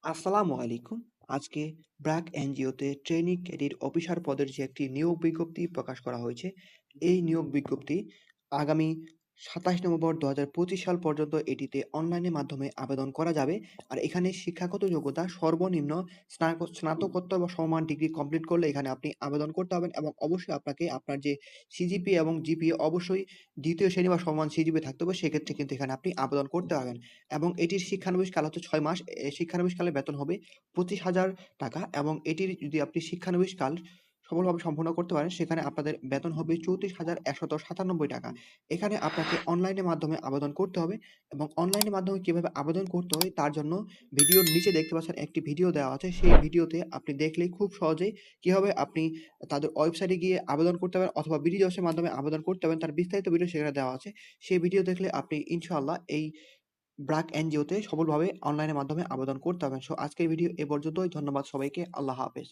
আসসালামু আলাইকুম। আজকে ব্র্যাক এনজিওতে ট্রেনি ক্যাডেট অফিসার পদের যে একটি নিয়োগ বিজ্ঞপ্তি প্রকাশ করা হয়েছে, এই নিয়োগ বিজ্ঞপ্তি আগামী ২৭ নভেম্বর ২০২৫ সাল পর্যন্ত এটিতে অনলাইনের মাধ্যমে আবেদন করা যাবে। আর এখানে শিক্ষাগত যোগ্যতা সর্বনিম্ন স্নাতকোত্তর বা সমমান ডিগ্রি কমপ্লিট করলে এখানে আপনি আবেদন করতে পারবেন এবং অবশ্যই আপনাকে আপনার যে সিজিপিএ এবং জিপিএ অবশ্যই ২য় শ্রেণী বা সমমান সিজিপিএ থাকতে হবে। সেক্ষেত্রে কিন্তু এখানে আপনি আবেদন করতে পারবেন। এবং এটির শিক্ষানবিশ কাল হচ্ছে ৬ মাস। শিক্ষানবিশ কালের বেতন হবে ২৫,০০০ টাকা এবং এটির যদি আপনি শিক্ষানবিশ কাল সফলভাবে সম্পন্ন করতে পারেন, সেখানে আপনাদের বেতন হবে ৩৪,১৯৭ টাকা। এখানে আপনাকে অনলাইনের মাধ্যমে আবেদন করতে হবে এবং অনলাইনের মাধ্যমে কিভাবে আবেদন করতে হয় তার জন্য ভিডিওর নিচে দেখতে পাচ্ছেন একটি ভিডিও দেওয়া আছে। সেই ভিডিওতে আপনি দেখলেই খুব সহজেই কিভাবে আপনি তাদের ওয়েবসাইটে গিয়ে আবেদন করতে পারেন অথবা বিডিজবসের মাধ্যমে আবেদন করতে পারেন, তার বিস্তারিত ভিডিও সেখানে দেওয়া আছে। সেই ভিডিও দেখলে আপনি ইনশাআল্লাহ এই ব্র্যাক এনজিওতে সফলভাবে অনলাইনের মাধ্যমে আবেদন করতে পারবেন। সো আজকের ভিডিও এ পর্যন্তই। ধন্যবাদ সবাইকে। আল্লাহ হাফেজ।